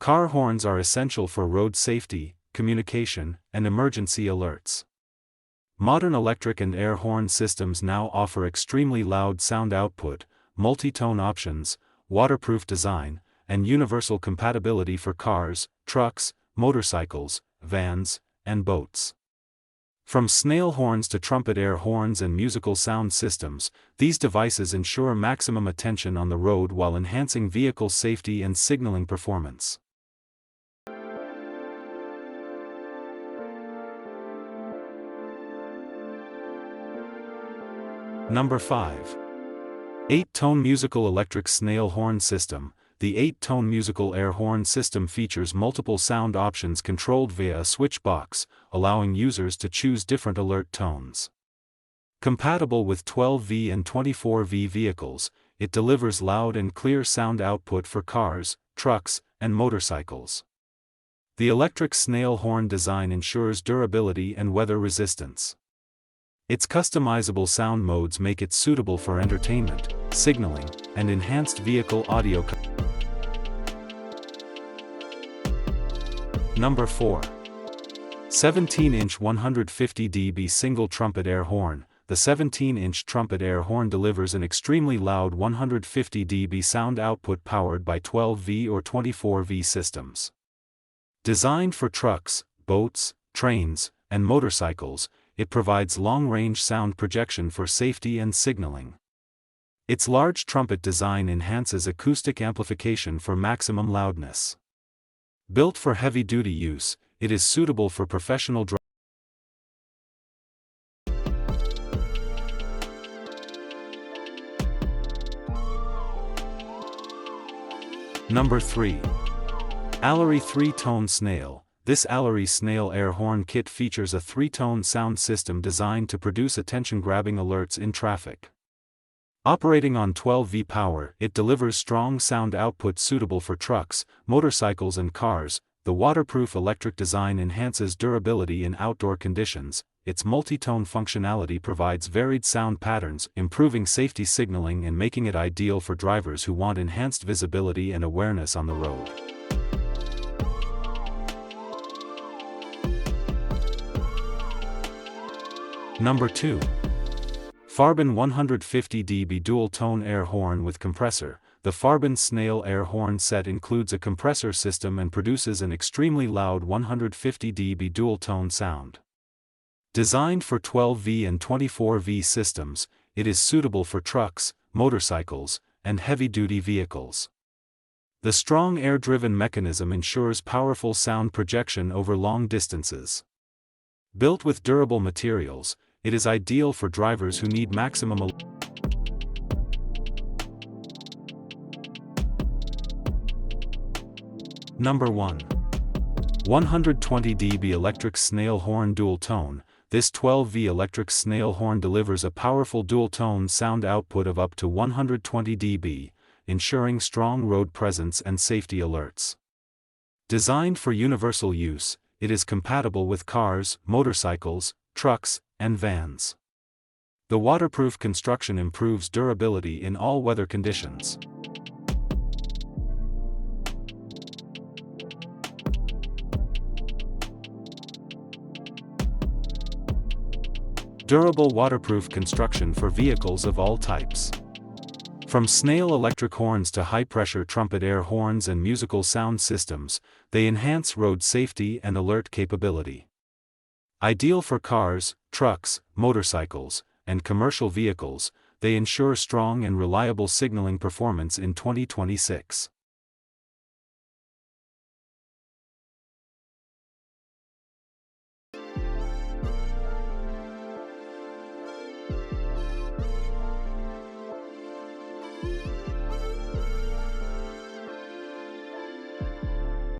Car horns are essential for road safety, communication, and emergency alerts. Modern electric and air horn systems now offer extremely loud sound output, multi-tone options, waterproof design, and universal compatibility for cars, trucks, motorcycles, vans, and boats. From Snail horns to Trumpet air horns and musical sound systems, these devices ensure maximum attention on the road while enhancing vehicle safety and signaling performance. Number 5. 8-Tone Musical Electric Snail Horn System. The 8-tone musical air horn system features multiple sound options controlled via a switch box, allowing users to choose different alert tones. Compatible with 12V and 24V vehicles, it delivers loud and clear sound output for cars, trucks, and motorcycles. The electric snail horn design ensures durability and weather resistance. Its customizable sound modes make it suitable for entertainment, signaling, and enhanced vehicle audio. Number 4. 17-inch 150 dB single trumpet air horn. The 17-inch trumpet air horn delivers an extremely loud 150 dB sound output powered by 12V or 24V systems. Designed for trucks, boats, trains, and motorcycles, it provides long-range sound projection for safety and signaling. Its large trumpet design enhances acoustic amplification for maximum loudness. Built for heavy-duty use, it is suitable for professional driving. Number 3. ALLERY 3-Tone Snail. This ALLERY Snail air horn kit features a 3-tone sound system designed to produce attention-grabbing alerts in traffic. Operating on 12V power, it delivers strong sound output suitable for trucks, motorcycles and cars. The waterproof electric design enhances durability in outdoor conditions. Its multi-tone functionality provides varied sound patterns, improving safety signaling and making it ideal for drivers who want enhanced visibility and awareness on the road. Number 2. FARBIN 150 dB dual-tone air horn with compressor. The FARBIN Snail air horn set includes a compressor system and produces an extremely loud 150 dB dual-tone sound. Designed for 12V and 24V systems, it is suitable for trucks, motorcycles, and heavy-duty vehicles. The strong air-driven mechanism ensures powerful sound projection over long distances. Built with durable materials, it is ideal for drivers who need maximum. Number 1. 120 dB electric snail horn dual tone. This 12V electric snail horn delivers a powerful dual-tone sound output of up to 120 dB, ensuring strong road presence and safety alerts. Designed for universal use, it is compatible with cars, motorcycles, trucks, and vans. The waterproof construction improves durability in all weather conditions. Durable waterproof construction for vehicles of all types. From Snail electric horns to high-pressure trumpet air horns and musical sound systems, they enhance road safety and alert capability. Ideal for cars, trucks, motorcycles, and commercial vehicles, they ensure strong and reliable signaling performance in 2026.